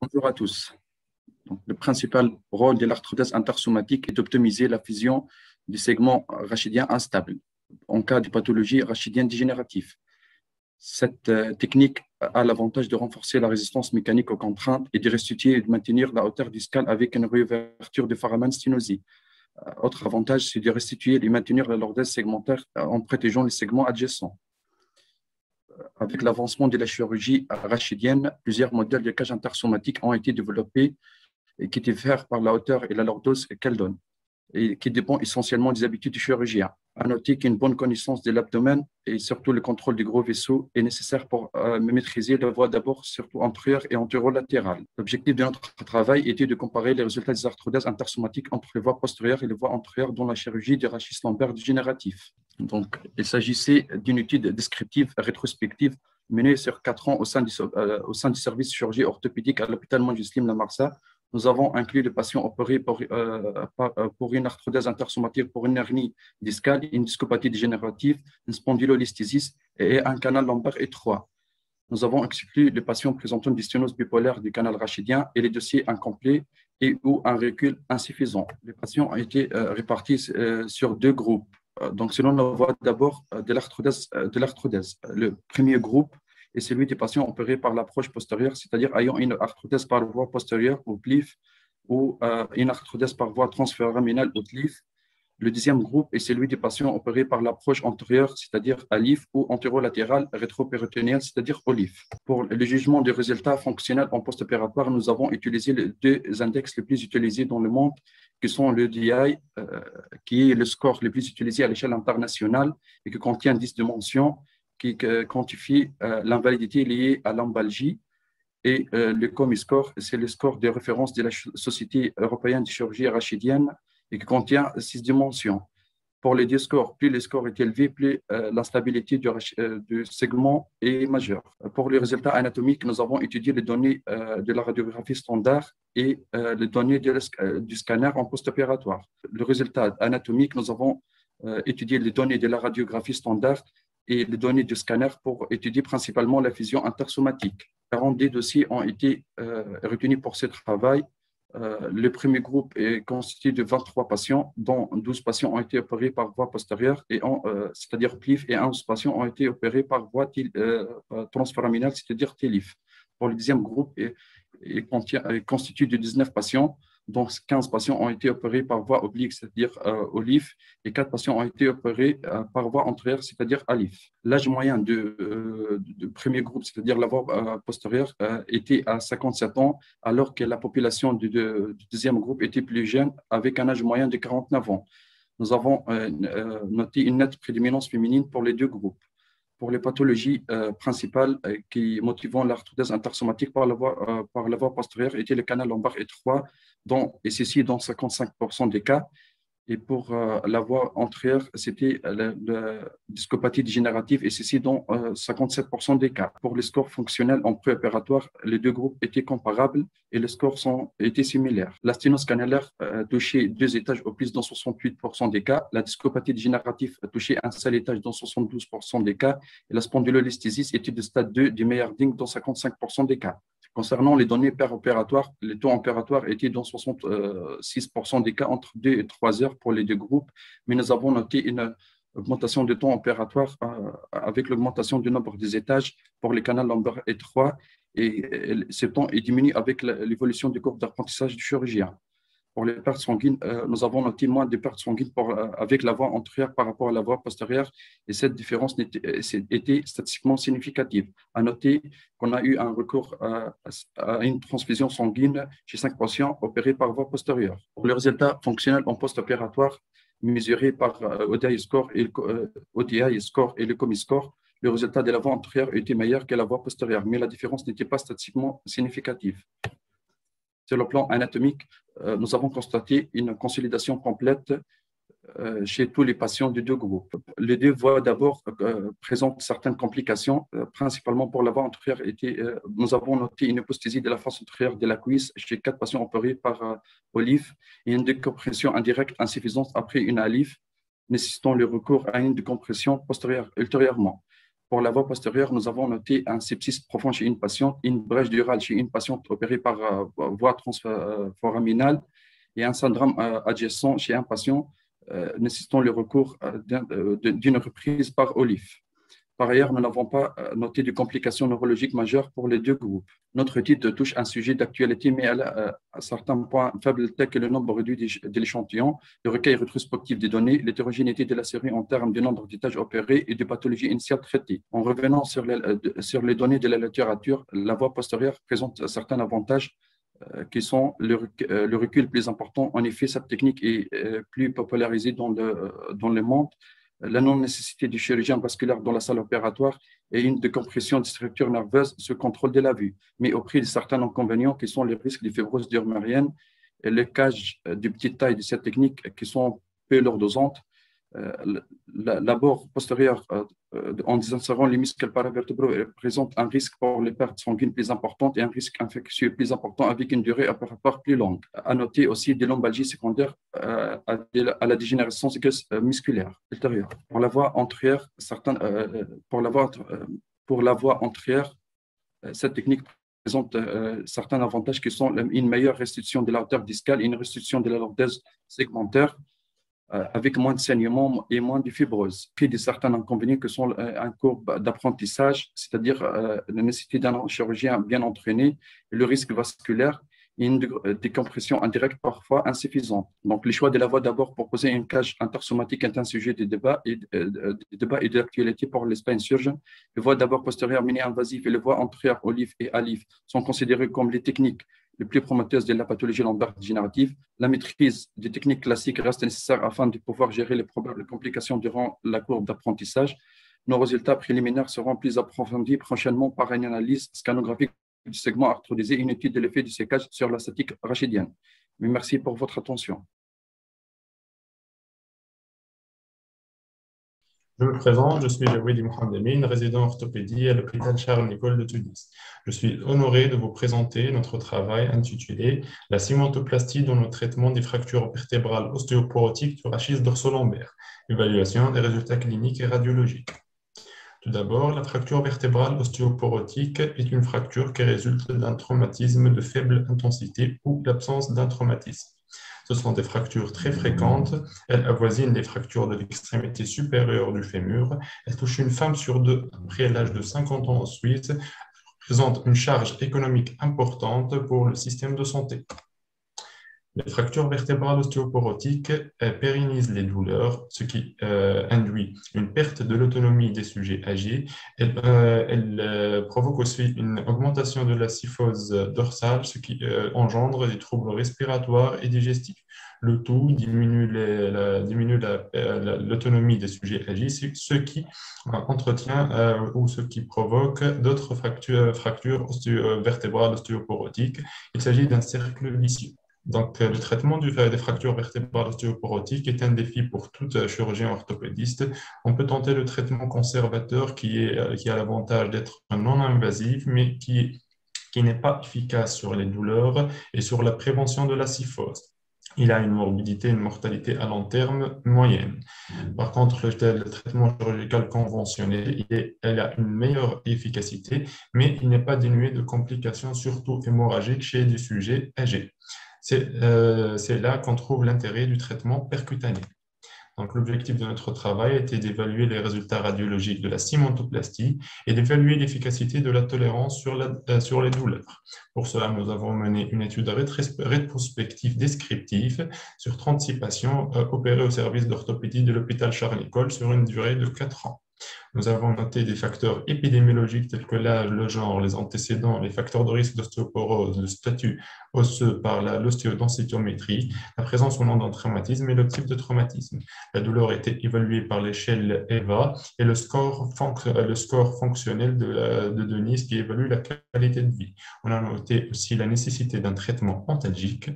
Bonjour à tous. Donc, le principal rôle de l'arthrodèse intersomatique est d'optimiser la fusion du segment rachidien instable en cas de pathologie rachidienne dégénérative. Cette technique a l'avantage de renforcer la résistance mécanique aux contraintes et de restituer et de maintenir la hauteur discale avec une réouverture du foramen sténosé. Autre avantage, c'est de restituer et de maintenir la lordèse segmentaire en protégeant les segments adjacents. Avec l'avancement de la chirurgie rachidienne, plusieurs modèles de cage intersomatique ont été développés et qui diffèrent par la hauteur et la lordose qu'elles donnent, et qui dépend essentiellement des habitudes du chirurgien. À noter qu'une bonne connaissance de l'abdomen et surtout le contrôle du gros vaisseau est nécessaire pour maîtriser la voie d'abord surtout antérieure et antérolatérale. L'objectif de notre travail était de comparer les résultats des arthrodèses intersomatiques entre les voies postérieures et les voies antérieures dans la chirurgie du rachis lombaire dégénératif. Donc, il s'agissait d'une étude descriptive rétrospective menée sur 4 ans au sein du service de chirurgie orthopédique à l'hôpital Montjuslim La Marsa. Nous avons inclus les patients opérés pour une arthrodèse intersomatique pour une hernie discale, une discopathie dégénérative, une spondylolisthésis et un canal lombaire étroit. Nous avons exclu les patients présentant une dystonose bipolaire du canal rachidien et les dossiers incomplets et ou un recul insuffisant. Les patients ont été répartis sur 2 groupes. Donc, selon la voie d'abord de l'arthrodèse. Le premier groupe est celui des patients opérés par l'approche postérieure, c'est-à-dire ayant une arthrodèse par voie postérieure ou PLIF ou une arthrodèse par voie transforaminale ou TLIF. Le deuxième groupe est celui des patients opérés par l'approche antérieure, c'est-à-dire ALIF, ou antérolatérale rétropéritonéale, c'est-à-dire OLIF. Pour le jugement des résultats fonctionnels en post-opératoire, nous avons utilisé les 2 index les plus utilisés dans le monde, qui sont le DI, qui est le score le plus utilisé à l'échelle internationale et qui contient 10 dimensions, qui quantifie l'invalidité liée à l'embalgie. Et le COMI-score, c'est le score de référence de la Société européenne de chirurgie rachidienne et qui contient 6 dimensions. Pour les 2 scores, plus le score est élevé, plus l'instabilité du segment est majeure. Pour les résultats anatomiques, nous avons étudié les données de la radiographie standard et les données du scanner en post-opératoire. Le résultat anatomique, nous avons étudié les données de la radiographie standard et les données du scanner pour étudier principalement la fusion intersomatique. 42 dossiers ont été retenus pour ce travail. Le premier groupe est constitué de 23 patients, dont 12 patients ont été opérés par voie postérieure, c'est-à-dire PLIF, et 11 patients ont été opérés par voie transforaminale, c'est-à-dire TLIF. Pour le deuxième groupe, est constitué de 19 patients, dont 15 patients ont été opérés par voie oblique, c'est-à-dire OLIF, et 4 patients ont été opérés par voie antérieure, c'est-à-dire ALIF. L'âge moyen du premier groupe, c'est-à-dire la voie postérieure, était à 57 ans, alors que la population du deuxième groupe était plus jeune, avec un âge moyen de 49 ans. Nous avons noté une nette prédominance féminine pour les 2 groupes. Pour les pathologies principales qui motivant l'arthrodèse intersomatique par la voie postérieure était le canal lombaire étroit, et ceci dans 55% des cas. Et pour la voie antérieure, c'était la discopathie dégénérative, et ceci dans 57% des cas. Pour les scores fonctionnels en préopératoire, les 2 groupes étaient comparables et les scores étaient similaires. La sténose canalaire touchait 2 étages au plus dans 68% des cas. La discopathie dégénérative touchait un seul étage dans 72% des cas. Et la spondylolisthésis était de stade 2 du Meyerding dans 55% des cas. Concernant les données péropératoires, les taux opératoires étaient dans 66% des cas entre 2 et 3 heures pour les 2 groupes, mais nous avons noté une augmentation du temps opératoire avec l'augmentation du nombre des étages pour les canaux lombaires étroits, et ce temps est diminué avec l'évolution du cours d'apprentissage du chirurgien. Pour les pertes sanguines, nous avons noté moins de pertes sanguines avec la voie antérieure par rapport à la voie postérieure, et cette différence était statistiquement significative. À noter qu'on a eu un recours à une transfusion sanguine chez 5 patients opérés par voie postérieure. Pour les résultats fonctionnels en post-opératoire mesurés par ODI score et le COMI-score, le résultat de la voie antérieure était meilleur que la voie postérieure, mais la différence n'était pas statistiquement significative. Sur le plan anatomique, nous avons constaté une consolidation complète chez tous les patients des 2 groupes. Les 2 voies d'abord présentent certaines complications, principalement pour la voie antérieure. Nous avons noté une hyposthésie de la face antérieure de la cuisse chez 4 patients opérés par OLIF et une décompression indirecte insuffisante après une ALIF, nécessitant le recours à une décompression postérieure ultérieurement. Pour la voie postérieure, nous avons noté un sepsis profond chez une patiente, une brèche durale chez une patiente opérée par voie transforaminale et un syndrome adjacent chez un patient nécessitant le recours d'une reprise par Olive. Par ailleurs, nous n'avons pas noté de complications neurologiques majeures pour les deux groupes. Notre étude touche un sujet d'actualité, mais elle a à certains points faibles tels que le nombre réduit de l'échantillon, le recueil rétrospectif des données, l'hétérogénéité de la série en termes de nombre d'étages opérés et de pathologies initiales traitées. En revenant sur les données de la littérature, la voie postérieure présente certains avantages qui sont le recul plus important. En effet, cette technique est plus popularisée dans le monde. La non-nécessité du chirurgien vasculaire dans la salle opératoire et une décompression des structures nerveuses se contrôle de la vue, mais au prix de certains inconvénients qui sont les risques de fibrose durmérienne et les cages de petite taille de cette technique qui sont peu lordosantes. L'abord postérieur en désinsérant les muscles paravertébraux présente un risque pour les pertes sanguines plus importantes et un risque infectieux plus important avec une durée opératoire plus longue. À noter aussi des lombalgies secondaires à la dégénérescence musculaire ultérieure. Pour la voie antérieure, cette technique présente certains avantages qui sont une meilleure restitution de la hauteur discale et une restitution de la lordèse segmentaire avec moins de saignement et moins de fibrose. Puis de certains inconvénients que sont un courbe d'apprentissage, c'est-à-dire la nécessité d'un chirurgien bien entraîné, et le risque vasculaire et une décompression indirecte parfois insuffisante. Donc, le choix de la voie d'abord pour poser une cage intersomatique est un sujet de débat et d'actualité pour les spine surgeons. Les voies d'abord postérieures mini-invasives et les voies antérieures Olive et Alive sont considérées comme les techniques les plus prometteuses de la pathologie lombaire dégénérative. La maîtrise des techniques classiques reste nécessaire afin de pouvoir gérer les probables complications durant la courbe d'apprentissage. Nos résultats préliminaires seront plus approfondis prochainement par une analyse scanographique du segment arthrodésé et une étude de l'effet du sécage sur la statique rachidienne. Mais merci pour votre attention. Je me présente, je suis Jawedi Mohamedamine, résident orthopédie à l'hôpital Charles-Nicolle de Tunis. Je suis honoré de vous présenter notre travail intitulé « La cimentoplastie dans le traitement des fractures vertébrales ostéoporotiques du rachis dorsolombaire, évaluation des résultats cliniques et radiologiques ». Tout d'abord, la fracture vertébrale ostéoporotique est une fracture qui résulte d'un traumatisme de faible intensité ou l'absence d'un traumatisme. Ce sont des fractures très fréquentes. Elles avoisinent les fractures de l'extrémité supérieure du fémur. Elles touchent une femme sur deux après l'âge de 50 ans en Suisse, représentent une charge économique importante pour le système de santé. Les fractures vertébrales ostéoporotiques pérennisent les douleurs, ce qui induit une perte de l'autonomie des sujets âgés. Elles provoquent aussi une augmentation de la kyphose dorsale, ce qui engendre des troubles respiratoires et digestifs. Le tout diminue l'autonomie des sujets âgés, ce qui entretient ou ce qui provoque d'autres fractures vertébrales ostéoporotiques. Il s'agit d'un cercle vicieux. Donc, le traitement des fractures vertébrales ostéoporotiques est un défi pour tout chirurgien orthopédiste. On peut tenter le traitement conservateur qui a l'avantage d'être non invasif, mais qui n'est pas efficace sur les douleurs et sur la prévention de la kyphose. Il a une morbidité et une mortalité à long terme moyenne. Par contre, le traitement chirurgical conventionnel, il a une meilleure efficacité, mais il n'est pas dénué de complications, surtout hémorragiques, chez des sujets âgés. C'est là qu'on trouve l'intérêt du traitement percutané. Donc, l'objectif de notre travail était d'évaluer les résultats radiologiques de la cimentoplastie et d'évaluer l'efficacité de la tolérance sur les douleurs. Pour cela, nous avons mené une étude rétrospective descriptive sur 36 patients opérés au service d'orthopédie de l'hôpital Charles-Nicolle sur une durée de 4 ans. Nous avons noté des facteurs épidémiologiques tels que l'âge, le genre, les antécédents, les facteurs de risque d'ostéoporose, le statut osseux par l'ostéodensitométrie, la présence ou non d'un traumatisme et le type de traumatisme. La douleur a été évaluée par l'échelle EVA et le score fonctionnel de Denise qui évalue la qualité de vie. On a noté aussi la nécessité d'un traitement antalgique.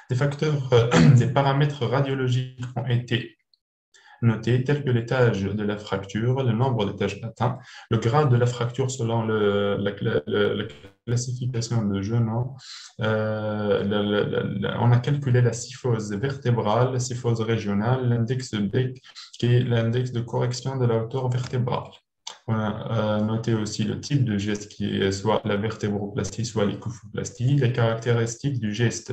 Des paramètres radiologiques ont été notés tels que l'étage de la fracture, le nombre d'étages atteints, le grade de la fracture selon la classification de Jeunot. On a calculé la kyphose vertébrale, la kyphose régionale, l'index Beck qui est l'index de correction de la hauteur vertébrale. On a noté aussi le type de geste qui est soit la vertébroplastie, soit l'kyphoplastie, les caractéristiques du geste,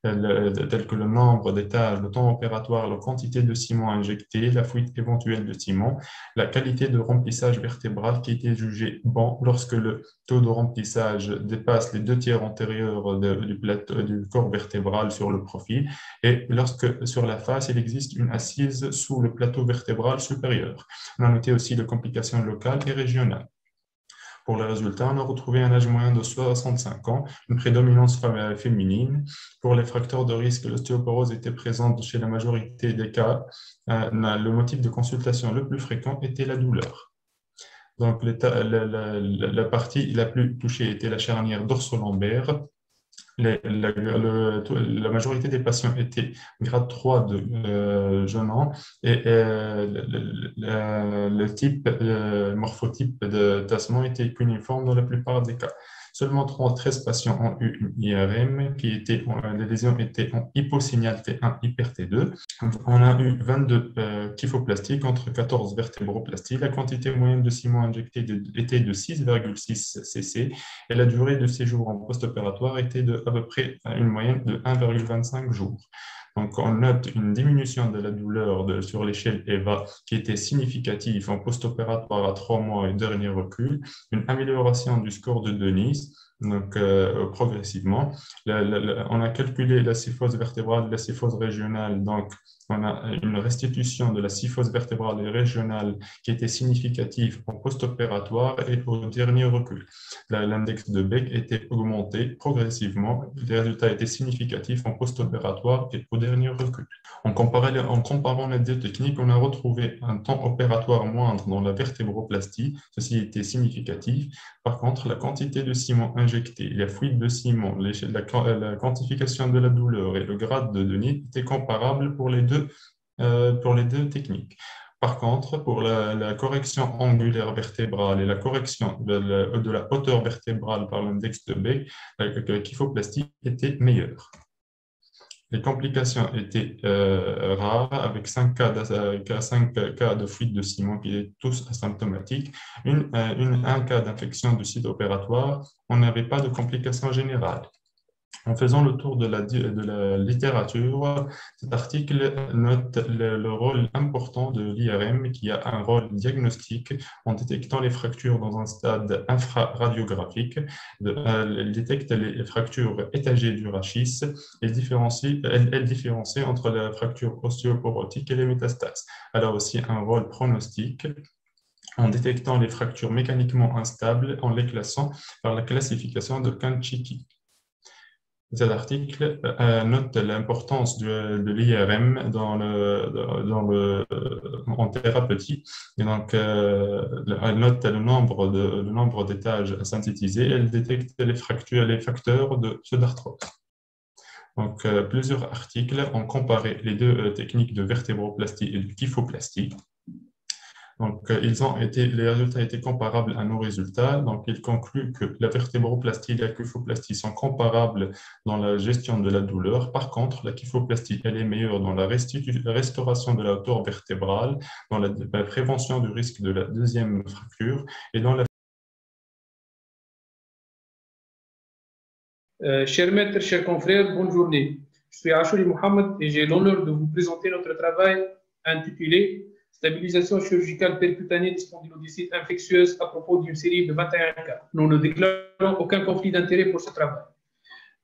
tels que le nombre d'étages, le temps opératoire, la quantité de ciment injecté, la fuite éventuelle de ciment, la qualité de remplissage vertébral qui était jugé bon lorsque le taux de remplissage dépasse les 2/3 antérieurs du corps vertébral sur le profil et lorsque sur la face, il existe une assise sous le plateau vertébral supérieur. On a noté aussi les complications locales et régionales. Pour les résultats, on a retrouvé un âge moyen de 65 ans, une prédominance féminine. Pour les facteurs de risque, l'ostéoporose était présente chez la majorité des cas. Le motif de consultation le plus fréquent était la douleur. Donc, la partie la plus touchée était la charnière dorso-lombaire. La majorité des patients étaient grade 3 de jeûnant et le type, morphotype de tassement était uniforme dans la plupart des cas. Seulement 13 patients ont eu une IRM, les lésions étaient en hyposignal T1, hyper T2. On a eu 22 kyphoplasties contre 14 vertébroplasties. La quantité moyenne de ciment injecté était de 6,6 cc et la durée de séjour en post-opératoire était de à peu près une moyenne de 1,25 jours. Donc, on note une diminution de la douleur sur l'échelle EVA qui était significative en post-opératoire à 3 mois et dernier recul, une amélioration du score de Denise, donc progressivement. On a calculé la syphose vertébrale et la syphose régionale, donc on a une restitution de la syphose vertébrale et régionale qui était significative en post-opératoire et au dernier recul. L'index de Beck était augmenté progressivement. Les résultats étaient significatifs en post-opératoire et au dernier recul. En comparant les deux techniques, on a retrouvé un temps opératoire moindre dans la vertébroplastie. Ceci était significatif. Par contre, la quantité de ciment injecté, la fuite de ciment, la quantification de la douleur et le grade de Denis étaient comparables pour les deux techniques. Par contre, pour la correction angulaire vertébrale et la correction de la hauteur vertébrale par l'index de Beck, la kyphoplastie était meilleure. Les complications étaient rares, avec 5 cas de fuite de ciment qui étaient tous asymptomatiques, un cas d'infection du site opératoire. On n'avait pas de complications générales. En faisant le tour de la littérature, cet article note le rôle important de l'IRM qui a un rôle diagnostique en détectant les fractures dans un stade infraradiographique. Elle détecte les fractures étagées du rachis. Elle différencie entre la fracture ostéoporotique et les métastases. Elle a aussi un rôle pronostique en détectant les fractures mécaniquement instables en les classant par la classification de Kanchiki. Cet article note l'importance de l'IRM en thérapeutique. Et donc, elle note le nombre d'étages à synthétiser. Elle détecte les facteurs de pseudarthrose. Donc, plusieurs articles ont comparé les deux techniques de vertébroplastie et de kyphoplastie. Donc, les résultats étaient comparables à nos résultats. Donc, il conclut que la vertébroplastie et la kyphoplastie sont comparables dans la gestion de la douleur. Par contre, la kyphoplastie, elle est meilleure dans la restauration de la hauteur vertébrale, dans la prévention du risque de la deuxième fracture et dans la... Chers maîtres, chers confrères, bonne journée. Je suis Achouri Mohamed et j'ai l'honneur de vous présenter notre travail intitulé Stabilisation chirurgicale percutanée des spondylodicites infectieuses à propos d'une série de 21 cas. Nous ne déclarons aucun conflit d'intérêt pour ce travail.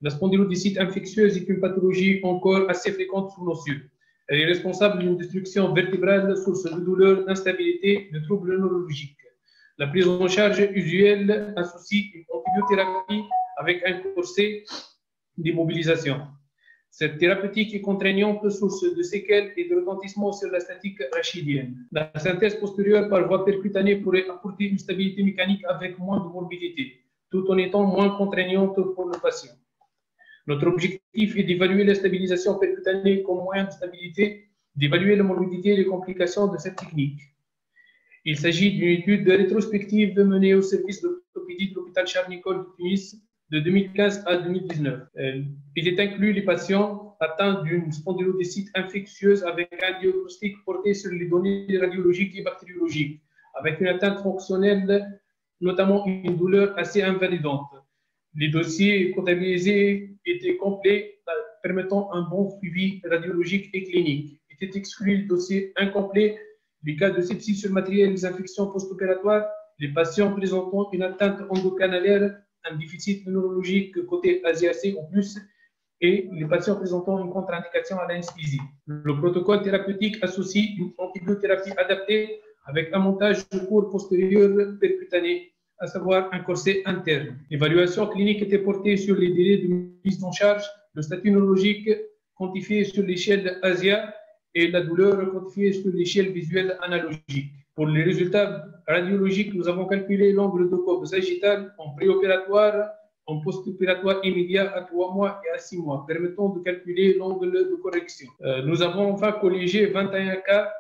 La spondylodicite infectieuse est une pathologie encore assez fréquente sous nos cieux. Elle est responsable d'une destruction vertébrale, source de douleur, d'instabilité, de troubles neurologiques. La prise en charge usuelle associe une antibiothérapie avec un corset d'immobilisation. Cette thérapeutique est contraignante, source de séquelles et de retentissement sur la statique rachidienne. La synthèse postérieure par voie percutanée pourrait apporter une stabilité mécanique avec moins de morbidité, tout en étant moins contraignante pour le patient. Notre objectif est d'évaluer la stabilisation percutanée comme moyen de stabilité, d'évaluer la morbidité et les complications de cette technique. Il s'agit d'une étude rétrospective menée au service d'orthopédie de l'hôpital Charles-Nicolle de Tunis de 2015 à 2019. Il est inclus les patients atteints d'une spondylodicite infectieuse avec un diagnostic porté sur les données radiologiques et bactériologiques, avec une atteinte fonctionnelle, notamment une douleur assez invalidante. Les dossiers comptabilisés étaient complets, permettant un bon suivi radiologique et clinique. Était exclu le dossier incomplet, les cas de sepsis sur matériel, les infections post-opératoires, les patients présentant une atteinte endocanalaire, un déficit neurologique côté ASIAC ou plus, et les patients présentant une contre-indication à l'anesthésie. Le protocole thérapeutique associe une antibiothérapie adaptée avec un montage de cours postérieur percutané, à savoir un corset interne. L'évaluation clinique était portée sur les délais de mise en charge, le statut neurologique quantifié sur l'échelle ASIA et la douleur quantifiée sur l'échelle visuelle analogique. Pour les résultats radiologiques, nous avons calculé l'angle de courbe sagittal en préopératoire, en post-opératoire immédiat à 3 mois et à 6 mois, permettant de calculer l'angle de correction. Nous avons enfin colligé 21 cas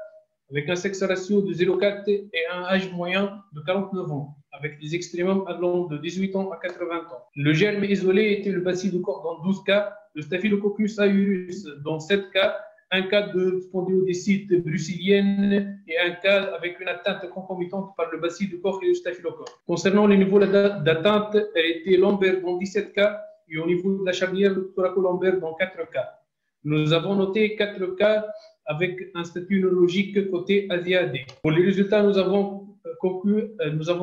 avec un sexe ratio de 0,4 et un âge moyen de 49 ans, avec des extrémums allant de 18 ans à 80 ans. Le germe isolé était le bacille de corps dans 12 cas, le Staphylococcus aureus dans 7 cas, un cas de spondylodycite bruxellienne et un cas avec une atteinte concomitante par le bacille de corps et le staphylocoque. Concernant le niveau d'atteinte, elle était lombaire dans 17 cas et au niveau de la charnière thoracolombaire dans 4 cas. Nous avons noté 4 cas avec un statut neurologique côté ASIAD. Pour les résultats, nous avons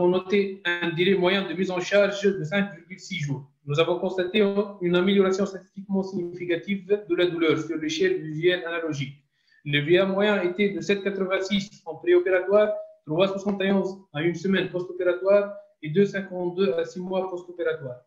noté un délai moyen de mise en charge de 5,6 jours. Nous avons constaté une amélioration statistiquement significative de la douleur sur l'échelle visuelle analogique. Le VA moyen était de 7,86 en préopératoire, 3,71 à une semaine post-opératoire et 2,52 à 6 mois post-opératoire.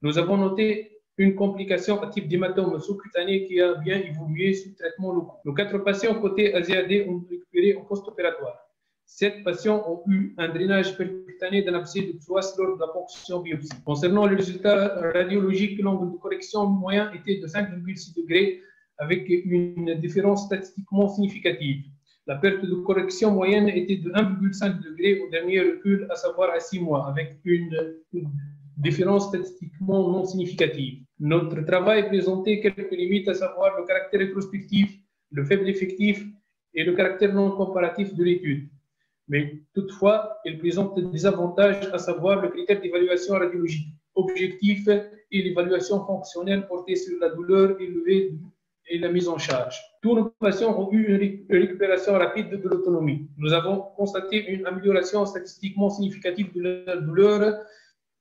Nous avons noté une complication à type d'hématome sous-cutané qui a bien évolué sous traitement local. Nos 4 patients côté ASIAD ont récupéré en post-opératoire. 7 patients ont eu un drainage percutané d'un abcès de psoas lors de la ponction biopsie. Concernant les résultats radiologiques, l'angle de correction moyen était de 5,6 degrés avec une différence statistiquement significative. La perte de correction moyenne était de 1,5 degré au dernier recul, à savoir à 6 mois, avec une différence statistiquement non significative. Notre travail présentait quelques limites, à savoir le caractère rétrospectif, le faible effectif et le caractère non comparatif de l'étude. Mais toutefois, il présente des avantages, à savoir le critère d'évaluation radiologique objectif et l'évaluation fonctionnelle portée sur la douleur élevée et la mise en charge. Tous nos patients ont eu une récupération rapide de l'autonomie. Nous avons constaté une amélioration statistiquement significative de la douleur,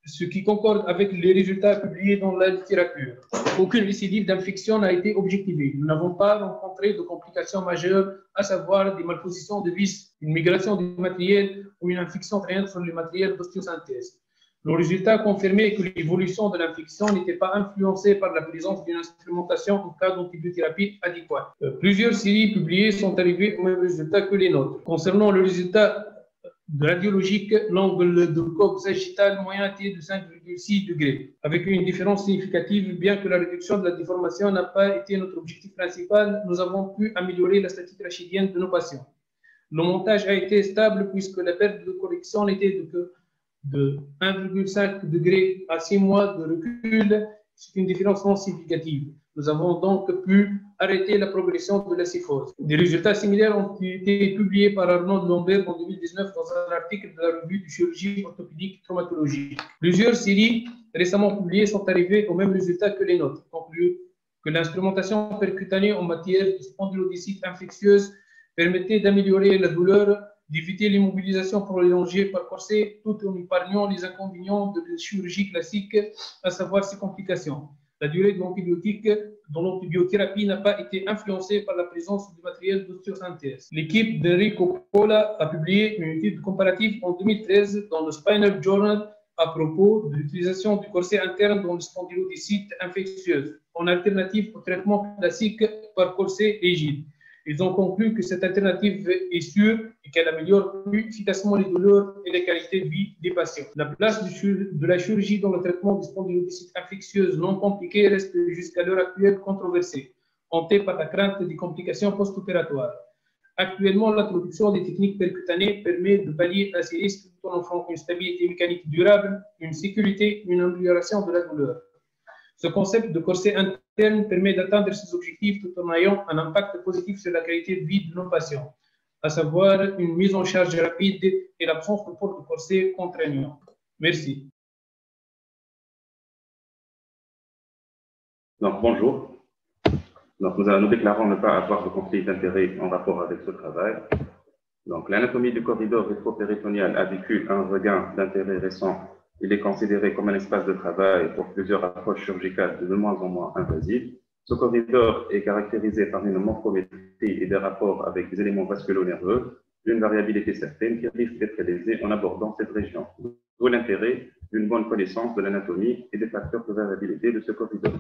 ce qui concorde avec les résultats publiés dans la littérature. Aucune récidive d'infection n'a été objectivée. Nous n'avons pas rencontré de complications majeures, à savoir des malpositions de vis, une migration du matériel ou une infection traînante sur le matériel d'ostéosynthèse. Nos résultats confirmaient que l'évolution de l'infection n'était pas influencée par la présence d'une instrumentation en cas d'antibiothérapie adéquate. Plusieurs séries publiées sont arrivées au même résultat que les nôtres. Concernant le résultat radiologique, l'angle de courbe sagittal moyen était de 5,6 degrés, avec une différence significative. Bien que la réduction de la déformation n'a pas été notre objectif principal, nous avons pu améliorer la statique rachidienne de nos patients. Le montage a été stable puisque la perte de correction n'était de 1,5 degré à 6 mois de recul, c'est une différence non significative. Nous avons donc pu arrêter la progression de la cyphose. Des résultats similaires ont été publiés par Arnaud Lambert en 2019 dans un article de la revue de chirurgie orthopédique traumatologique. Plusieurs séries récemment publiées sont arrivées au même résultat que les nôtres, concluent que l'instrumentation percutanée en matière de spondylodycite infectieuse permettait d'améliorer la douleur, d'éviter l'immobilisation prolongée par corset, tout en épargnant les inconvénients de la chirurgie classique, à savoir ses complications. La durée de l'antibiotique dans l'antibiothérapie n'a pas été influencée par la présence du matériel d'ostéosynthèse. L'équipe d'Enrico Cola a publié une étude comparative en 2013 dans le Spinal Journal à propos de l'utilisation du corset interne dans le spondylodycite infectieuse, en alternative au traitement classique par corset rigide. Ils ont conclu que cette alternative est sûre et qu'elle améliore plus efficacement les douleurs et la qualité de vie des patients. La place de la chirurgie dans le traitement des spondylodysites infectieuses non compliquées reste jusqu'à l'heure actuelle controversée, hantée par la crainte des complications post-opératoires. Actuellement, l'introduction des techniques percutanées permet de pallier à ces risques tout en offrant une stabilité mécanique durable, une sécurité, une amélioration de la douleur. Ce concept de corset interne permet d'atteindre ces objectifs tout en ayant un impact positif sur la qualité de vie de nos patients. à savoir une mise en charge rapide et l'absence de port de corset contraignant. Merci. Donc, bonjour. Donc, nous déclarons ne pas avoir de conflit d'intérêt en rapport avec ce travail. Donc, l'anatomie du corridor rétropéritonéal a vécu un regain d'intérêt récent. Il est considéré comme un espace de travail pour plusieurs approches chirurgicales de moins en moins invasives. Ce corridor est caractérisé par une morphométrie et des rapports avec des éléments vasculo-nerveux d'une variabilité certaine qui risque d'être lésée en abordant cette région. D'où l'intérêt d'une bonne connaissance de l'anatomie et des facteurs de variabilité de ce corridor.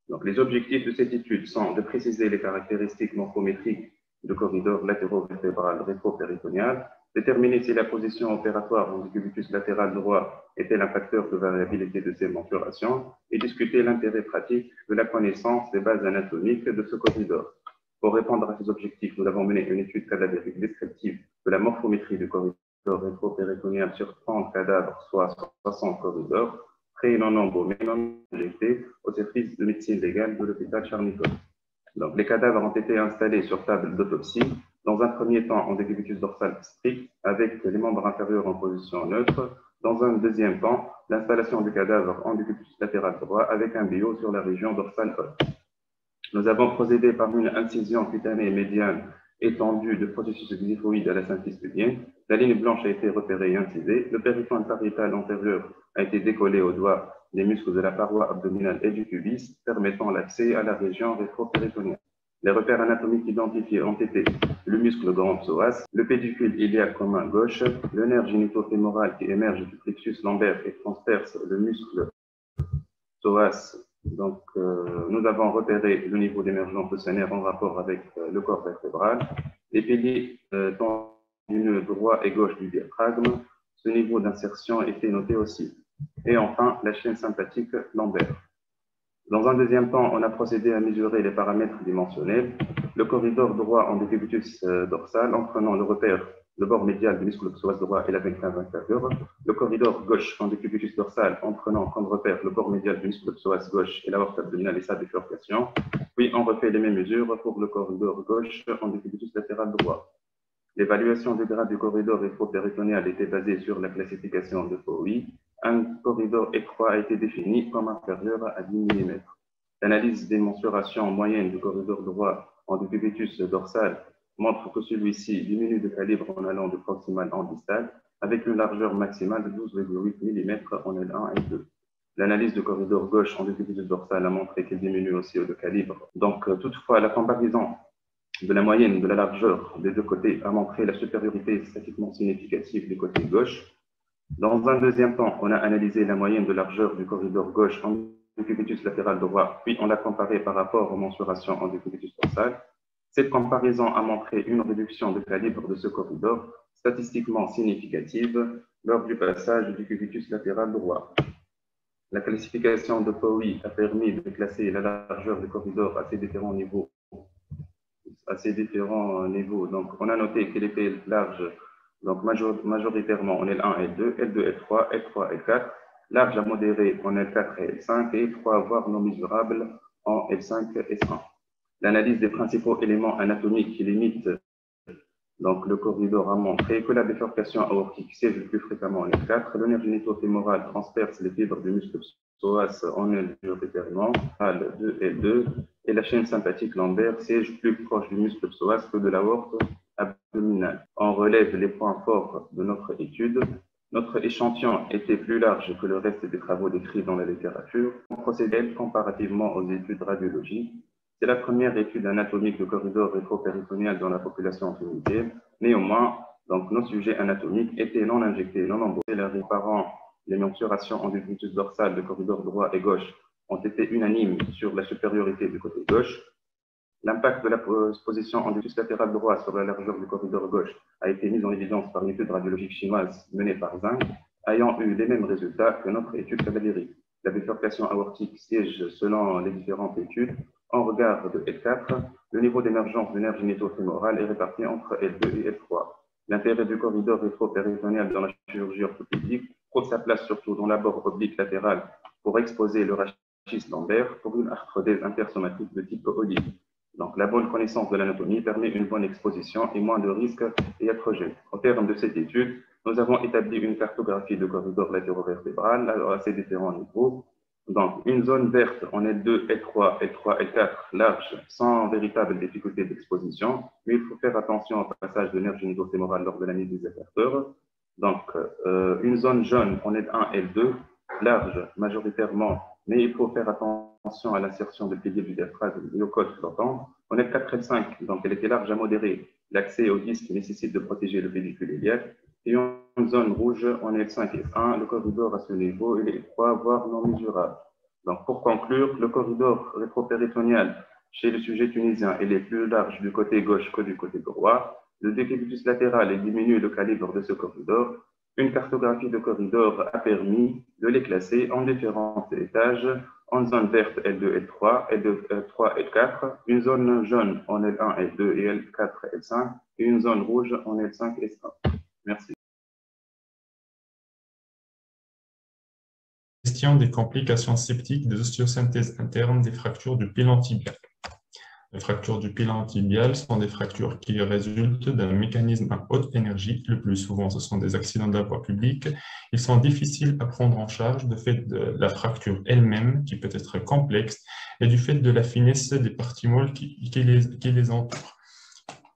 Donc, les objectifs de cette étude sont de préciser les caractéristiques morphométriques du corridor latéro-vertébral rétropéritonéal, déterminer si la position opératoire du décubitus latéral droit est-elle un facteur de variabilité de ces mensurations et discuter l'intérêt pratique de la connaissance des bases anatomiques de ce corridor. Pour répondre à ces objectifs, nous avons mené une étude cadavérique descriptive de la morphométrie du corridor rétropéritonéal sur 30 cadavres, soit 60 corridors, très non nombreux mais non injectés au service de médecine légale de l'hôpital Charles-Nicolle. Donc, les cadavres ont été installés sur table d'autopsie, dans un premier temps en décubitus dorsal strict, avec les membres inférieurs en position neutre. Dans un deuxième temps, l'installation du cadavre en décubitus latéral droit avec un bio sur la région dorsale haute. Nous avons procédé par une incision cutanée médiane étendue de processus xiphoïde à la symphyse pubienne. La ligne blanche a été repérée et incisée. Le périphone pariétal antérieur a été décollé au doigt des muscles de la paroi abdominale et du pubis, permettant l'accès à la région rétropéritonéale. Les repères anatomiques identifiés ont été le muscle grand psoas, le pédicule iliaque commun gauche, le nerf génitofémoral qui émerge du plexus lombaire et transperce le muscle psoas. Donc, nous avons repéré le niveau d'émergence de ce nerf en rapport avec le corps vertébral. Les piliers tendineux droit et gauche du diaphragme, ce niveau d'insertion était noté aussi. Et enfin, la chaîne sympathique lombaire. Dans un deuxième temps, on a procédé à mesurer les paramètres dimensionnels. Le corridor droit en décubitus dorsal, en prenant le repère, le bord médial du muscle psoas droit et la veine cave inférieure. Le corridor gauche en décubitus dorsal, en prenant comme repère le bord médial du muscle psoas gauche et l'aorte abdominale et sa bifurcation. Puis, on refait les mêmes mesures pour le corridor gauche en décubitus latéral droit. L'évaluation du grade du corridor rétropéritonéal était basée sur la classification de POI. Un corridor étroit a été défini comme inférieur à 10 mm. L'analyse des mensurations moyennes du corridor droit en décubitus dorsal montre que celui-ci diminue de calibre en allant de proximal en distal avec une largeur maximale de 12,8 mm en L1 et L2. L'analyse du corridor gauche en décubitus dorsal a montré qu'il diminue aussi de calibre. Donc, toutefois, la comparaison de la moyenne de la largeur des deux côtés a montré la supériorité statiquement significative du côté gauche. Dans un deuxième temps, on a analysé la moyenne de largeur du corridor gauche en décubitus latéral droit, puis on l'a comparé par rapport aux mensurations en décubitus dorsal. Cette comparaison a montré une réduction de calibre de ce corridor statistiquement significative lors du passage du décubitus latéral droit. La classification de POI a permis de classer la largeur du corridor à ces différents niveaux. Donc, on a noté qu'il était large, donc majoritairement en L1, L2, L2, L3, L3, L4, large à modéré en L4 et L5 et étroit, voire non mesurable en L5 et S1. L'analyse des principaux éléments anatomiques qui limitent donc, le corridor a montré que la bifurcation aortique siège le plus fréquemment en L4, le nerf génitofémoral transperce les fibres du muscle psoas en L majoritairement, L2, L2, et la chaîne sympathique lombaire siège plus proche du muscle psoas que de l'aorte abdominale. On relève les points forts de notre étude. Notre échantillon était plus large que le reste des travaux décrits dans la littérature. On procédait comparativement aux études radiologiques. C'est la première étude anatomique du corridor rétropéritonéal dans la population tunisienne. Néanmoins, donc, nos sujets anatomiques étaient non injectés, non nombreux. Les réparants, les mensurations en décubitus dorsal de corridor droit et gauche ont été unanimes sur la supériorité du côté gauche. L'impact de la position en décubitus latéral droit sur la largeur du corridor gauche a été mis en évidence par une étude radiologique chinoise menée par Zhang, ayant eu les mêmes résultats que notre étude cadavérique. La bifurcation aortique siège selon les différentes études. En regard de L4, le niveau d'émergence du nerf génitofémoral est réparti entre L2 et L3. L'intérêt du corridor rétropéritonéal dans la chirurgie orthopédique trouve sa place surtout dans la bord oblique latéral pour exposer le rachis lombaire pour une arthrodèse intersomatique de type olive. Donc, la bonne connaissance de l'anatomie permet une bonne exposition et moins de risques iatrogènes. Au terme de cette étude, nous avons établi une cartographie de corridor latéro-vertébral à ces différents niveaux. Donc, une zone verte en L2, L3, L3, L4 large, sans véritable difficulté d'exposition, mais il faut faire attention au passage de nerf génito-fémoral lors de la mise des écarteurs. Donc, une zone jaune en L1, L2, large majoritairement, mais il faut faire attention à l'insertion de piliers du diaphragme et au code flottant. En L4, L5, donc elle était large à modérée. L'accès au disque nécessite de protéger le pédicule iliaque. Et en zone rouge, en L5 et F1, le corridor à ce niveau, il est étroit, voire non mesurable. Donc, pour conclure, le corridor rétropéritonéal chez le sujet tunisien, il est plus large du côté gauche que du côté droit. Le décubitus latéral diminue le calibre de ce corridor. Une cartographie de corridor a permis de les classer en différents étages, en zone verte L2, L3, L2, L3, L4, une zone jaune en L1, L2 et L4, L5, et une zone rouge en L5, L1. Merci. Question des complications septiques des ostéosynthèses internes des fractures du pilon tibial. Les fractures du pilon tibial sont des fractures qui résultent d'un mécanisme à haute énergie. Le plus souvent, ce sont des accidents de la voie publique. Ils sont difficiles à prendre en charge du fait de la fracture elle-même, qui peut être complexe, et du fait de la finesse des parties molles qui les entourent.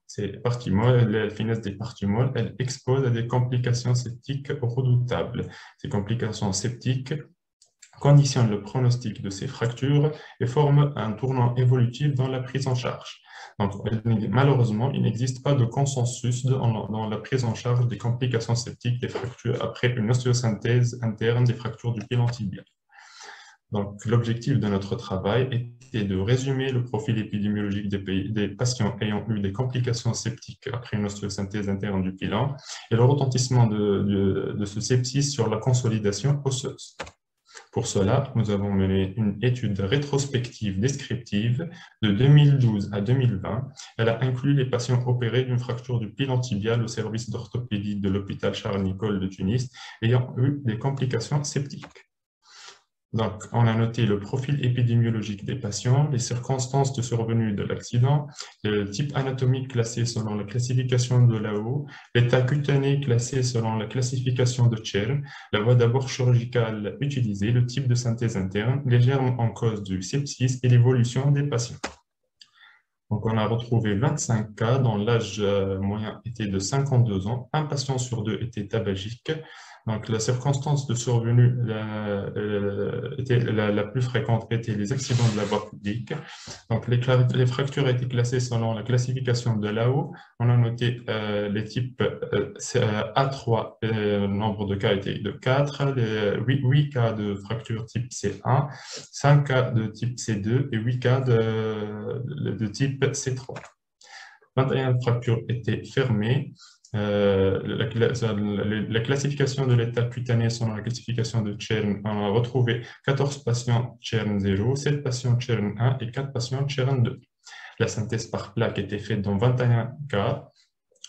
Ces parties molles, la finesse des parties molles, elle expose à des complications septiques redoutables. Ces complications septiques conditionnent le pronostic de ces fractures et forment un tournant évolutif dans la prise en charge. Donc, malheureusement, il n'existe pas de consensus dans la prise en charge des complications septiques des fractures après une ostéosynthèse interne des fractures du pilon tibial. Donc, l'objectif de notre travail était de résumer le profil épidémiologique des patients ayant eu des complications septiques après une ostéosynthèse interne du pilon et le retentissement de ce sepsis sur la consolidation osseuse. Pour cela, nous avons mené une étude rétrospective descriptive de 2012 à 2020. Elle a inclus les patients opérés d'une fracture du pilon tibial au service d'orthopédie de l'hôpital Charles-Nicolle de Tunis ayant eu des complications septiques. Donc, on a noté le profil épidémiologique des patients, les circonstances de survenue de l'accident, le type anatomique classé selon la classification de Lao, l'état cutané classé selon la classification de Chern, la voie d'abord chirurgicale utilisée, le type de synthèse interne, les germes en cause du sepsis et l'évolution des patients. Donc, on a retrouvé 25 cas dont l'âge moyen était de 52 ans, un patient sur deux était tabagique. Donc, la circonstance de survenue la plus fréquente était les accidents de la voie publique. Donc, les fractures étaient classées selon la classification de Lao. On a noté les types A3, le nombre de cas était de 4, 8 cas de fracture type C1, 5 cas de type C2 et 8 cas de type C3. 21 fractures étaient fermées. La classification de l'état cutané selon la classification de Chern, on a retrouvé 14 patients Chern 0, 7 patients Chern 1 et 4 patients Chern 2. La synthèse par plaque était faite dans 21 cas.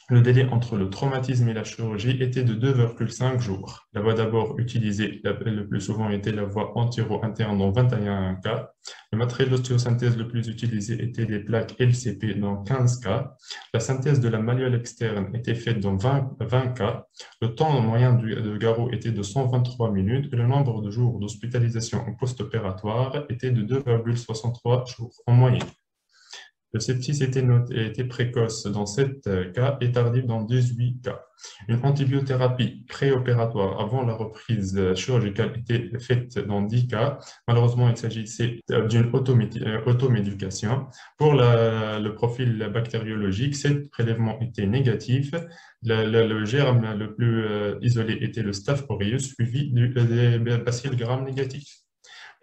Le délai entre le traumatisme et la chirurgie était de 2,5 jours. La voie d'abord utilisée le plus souvent était la voie antéro-interne dans 21 cas. Le matériel d'ostéosynthèse le plus utilisé était les plaques LCP dans 15 cas. La synthèse de la malléole externe était faite dans 20 cas. Le temps moyen de garrot était de 123 minutes et le nombre de jours d'hospitalisation post-opératoire était de 2,63 jours en moyenne. Le sepsis était précoce dans 7 cas et tardif dans 18 cas. Une antibiothérapie préopératoire avant la reprise chirurgicale était faite dans 10 cas. Malheureusement, il s'agissait d'une automédication. Pour le profil bactériologique, 7 prélèvements étaient négatifs. Le germe le plus isolé était le Staph aureus, suivi des bacilles gram négatifs.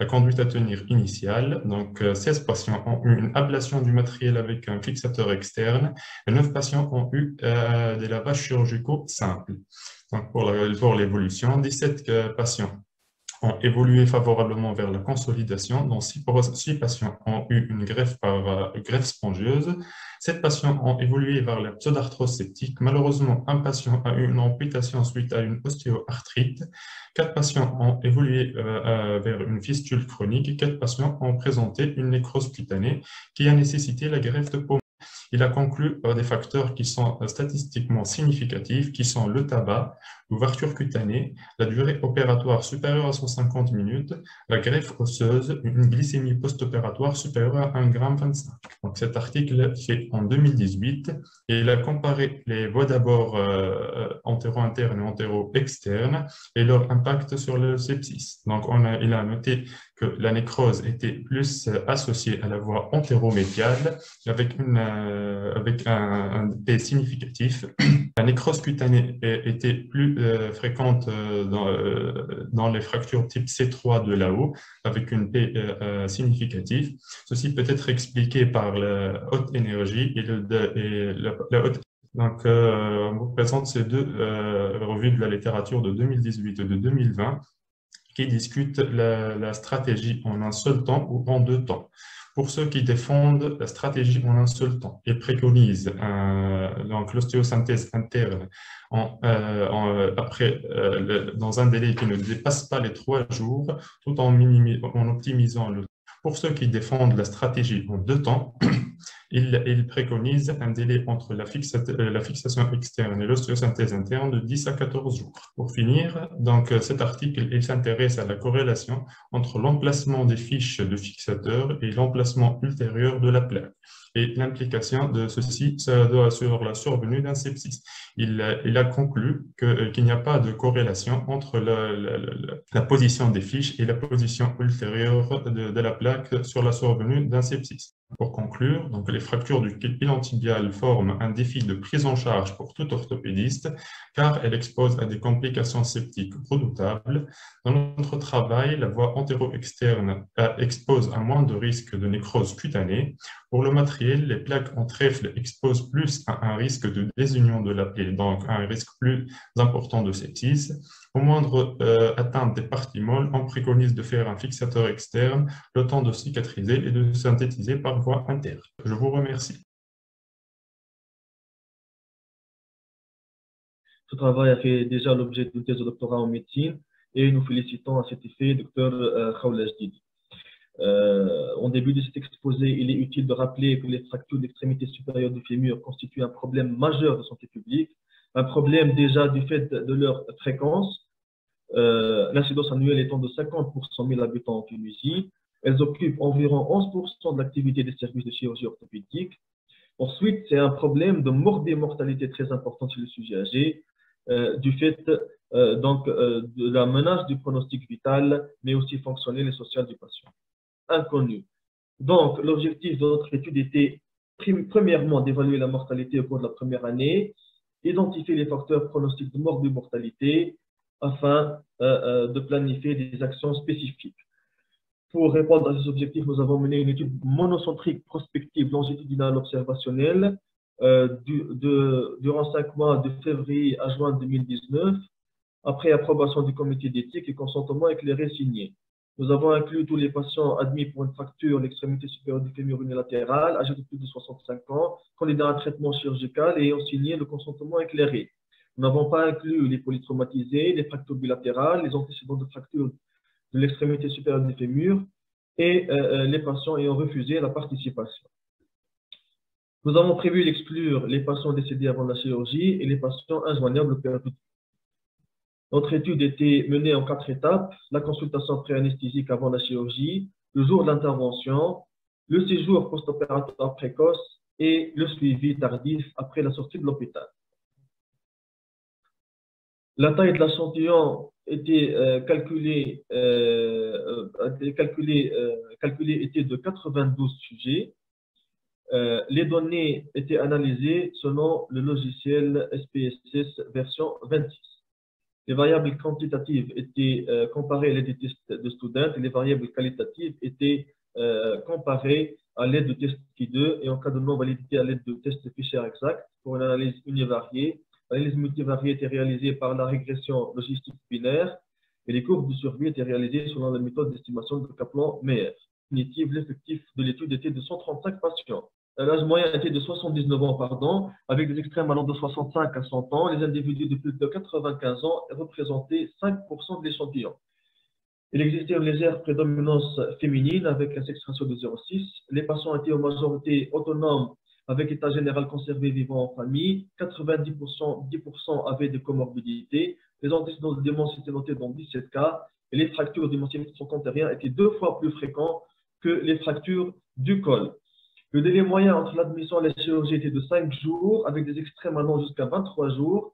La conduite à tenir initiale, donc 16 patients ont eu une ablation du matériel avec un fixateur externe et 9 patients ont eu des lavages chirurgicaux simples. Donc pour l'évolution, 17 patients ont évolué favorablement vers la consolidation, dont 6 patients ont eu une greffe par greffe spongieuse. 7 patients ont évolué vers la pseudarthrose septique. Malheureusement, un patient a eu une amputation suite à une ostéoarthrite. 4 patients ont évolué vers une fistule chronique et 4 patients ont présenté une nécrose cutanée qui a nécessité la greffe de poumon. Il a conclu par des facteurs qui sont statistiquement significatifs, qui sont le tabac, l'ouverture cutanée, la durée opératoire supérieure à 150 minutes, la greffe osseuse, une glycémie post-opératoire supérieure à 1,25 g. Donc cet article est fait en 2018 et il a comparé les voies d'abord entéro-internes et entéro-externes et leur impact sur le sepsis. Donc il a noté que la nécrose était plus associée à la voie entéromédiale avec un P significatif. La nécrose cutanée était plus fréquente dans les fractures type C3 de là-haut, avec une P significative. Ceci peut être expliqué par la haute énergie et la haute. Donc, on vous présente ces deux revues de la littérature de 2018 et de 2020 qui discutent la stratégie en un seul temps ou en 2 temps. Pour ceux qui défendent la stratégie en un seul temps et préconisent l'ostéosynthèse interne dans un délai qui ne dépasse pas les 3 jours, tout en optimisant le temps. Pour ceux qui défendent la stratégie en 2 temps, il préconise un délai entre la fixation externe et l'ostéosynthèse interne de 10 à 14 jours. Pour finir, donc, cet article il s'intéresse à la corrélation entre l'emplacement des fiches de fixateurs et l'emplacement ultérieur de la plaque et l'implication de ceci sur la survenue d'un sepsis. Il a conclu qu'il n'y a pas de corrélation entre la position des fiches et la position ultérieure de la plaque sur la survenue d'un sepsis. Pour conclure, donc les fractures du pilon tibial forment un défi de prise en charge pour tout orthopédiste car elles exposent à des complications septiques redoutables. Dans notre travail, la voie entéro-externe expose à moins de risques de nécrose cutanée. Pour le matériel, les plaques en trèfle exposent plus à un risque de désunion de la plaie, donc à un risque plus important de sepsis. Au moindre atteinte des parties molles, on préconise de faire un fixateur externe, le temps de cicatriser et de synthétiser par voie interne. Je vous remercie. Ce travail a fait déjà l'objet d'une thèse de doctorat en médecine et nous félicitons à cet effet Dr Khawla Jdidi. En début de cet exposé, il est utile de rappeler que les fractures d'extrémité supérieure du fémur constituent un problème majeur de santé publique, un problème déjà du fait de leur fréquence, l'incidence annuelle étant de 50 pour 100 000 habitants en Tunisie. Elles occupent environ 11% de l'activité des services de chirurgie orthopédique. Ensuite, c'est un problème de mortalité très importante chez le sujet âgé, du fait de la menace du pronostic vital, mais aussi fonctionnel et social du patient. Inconnu. Donc, l'objectif de notre étude était premièrement d'évaluer la mortalité au cours de la première année, identifier les facteurs pronostiques de mortalité afin de planifier des actions spécifiques. Pour répondre à ces objectifs, nous avons mené une étude monocentrique prospective longitudinale observationnelle durant 5 mois de février à juin 2019, après approbation du comité d'éthique et consentement éclairé signé. Nous avons inclus tous les patients admis pour une fracture de l'extrémité supérieure du fémur unilatéral, âgés de plus de 65 ans, candidats à un traitement chirurgical et ayant signé le consentement éclairé. Nous n'avons pas inclus les polytraumatisés, les fractures bilatérales, les antécédents de fracture de l'extrémité supérieure du fémur et les patients ayant refusé la participation. Nous avons prévu d'exclure les patients décédés avant la chirurgie et les patients injoignables périodiques. Notre étude était menée en 4 étapes: la consultation pré-anesthésique avant la chirurgie, le jour de l'intervention, le séjour post-opératoire précoce et le suivi tardif après la sortie de l'hôpital. La taille de l'échantillon était calculée était de 92 sujets. Les données étaient analysées selon le logiciel SPSS version 26. Les variables quantitatives étaient comparées à l'aide des tests de Student et les variables qualitatives étaient comparées à l'aide de tests Ki2 et en cas de non-validité à l'aide de tests Fisher exact pour une analyse univariée. L'analyse multivariée était réalisée par la régression logistique binaire et les courbes de survie étaient réalisées selon la méthode d'estimation de Kaplan-Meier. L'effectif de l'étude était de 135 patients. L'âge moyen était de 79 ans, avec des extrêmes allant de 65 à 100 ans. Les individus de plus de 95 ans représentaient 5% de l'échantillon. Il existait une légère prédominance féminine avec un sexe ratio de 0,6. Les patients étaient en majorité autonomes avec état général conservé vivant en famille. 10% avaient des comorbidités. Les antécédents de démence étaient notés dans 17 cas. Et les fractures du massif trochanterien étaient 2 fois plus fréquentes que les fractures du col. Le délai moyen entre l'admission et la chirurgie était de 5 jours, avec des extrêmes allant jusqu'à 23 jours.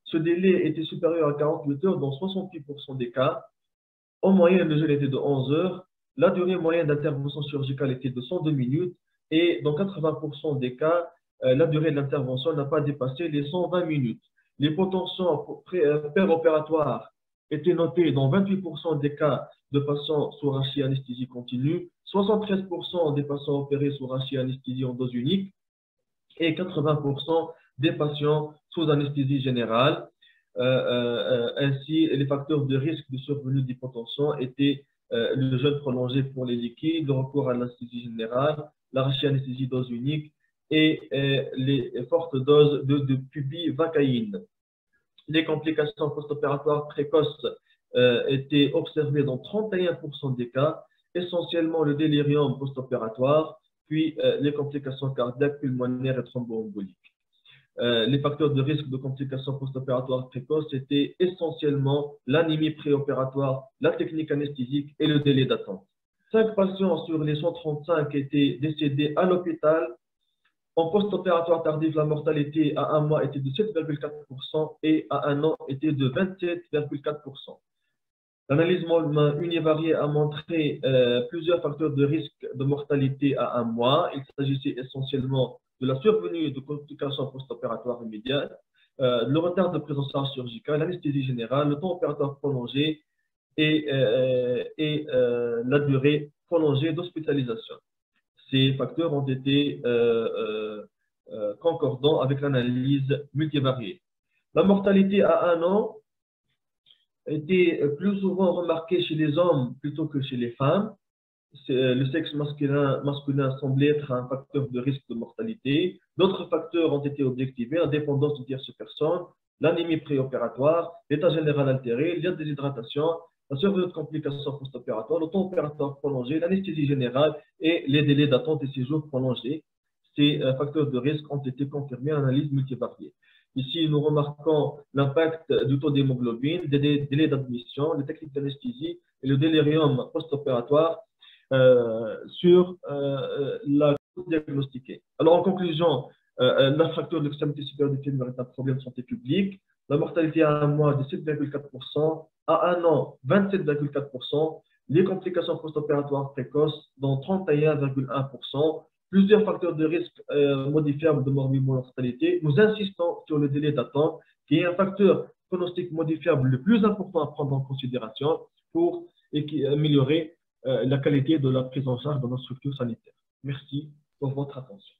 Ce délai était supérieur à 48 heures dans 68% des cas. En moyenne, le gel était de 11 heures. La durée moyenne d'intervention chirurgicale était de 102 minutes. Et dans 80% des cas, la durée de l'intervention n'a pas dépassé les 120 minutes. Les potentiaux péropératoires étaient notés dans 28% des cas de patients sous rachis-anesthésie continue, 73% des patients opérés sous rachis-anesthésie en dose unique et 80% des patients sous anesthésie générale. Ainsi, les facteurs de risque de survenue d'hypotension étaient le jeûne prolongé pour les liquides, le recours à l'anesthésie générale, la rachis-anesthésie dose unique et les fortes doses de bupivacaïne. Les complications post-opératoires précoces étaient observées dans 31% des cas, essentiellement le délirium post-opératoire, puis les complications cardiaques, pulmonaires et thromboemboliques. Les facteurs de risque de complications post-opératoires précoces étaient essentiellement l'anémie préopératoire, la technique anesthésique et le délai d'attente. 5 patients sur les 135 étaient décédés à l'hôpital. En post-opératoire tardif, la mortalité à 1 mois était de 7,4% et à 1 an était de 27,4%. L'analyse univariée a montré plusieurs facteurs de risque de mortalité à 1 mois. Il s'agissait essentiellement de la survenue de complications post-opératoires immédiates, le retard de prise en charge chirurgicale, l'anesthésie générale, le temps opératoire prolongé et la durée prolongée d'hospitalisation. Ces facteurs ont été concordants avec l'analyse multivariée. La mortalité à 1 an était plus souvent remarquée chez les hommes plutôt que chez les femmes. Le sexe masculin semblait être un facteur de risque de mortalité. D'autres facteurs ont été objectivés, la dépendance de tierces personnes, l'anémie préopératoire, l'état général altéré, la déshydratation, la survenue de complications post-opératoires, le temps opératoire prolongé, l'anesthésie générale et les délais d'attente et séjours prolongés. Ces facteurs de risque ont été confirmés en analyse multivariée. Ici, nous remarquons l'impact du taux d'hémoglobine, des délais d'admission, les techniques d'anesthésie et le délirium post-opératoire sur la cause diagnostiquée. Alors, en conclusion, la fracture de l'extrémité supérieure du fémur est un problème de santé publique. La mortalité à 1 mois de 7,4%, à 1 an 27,4%, les complications post-opératoires précoces dans 31,1%, plusieurs facteurs de risque modifiables de mortalité. Nous insistons sur le délai d'attente, qui est un facteur pronostic modifiable le plus important à prendre en considération pour améliorer la qualité de la prise en charge dans nos structures sanitaires. Merci pour votre attention.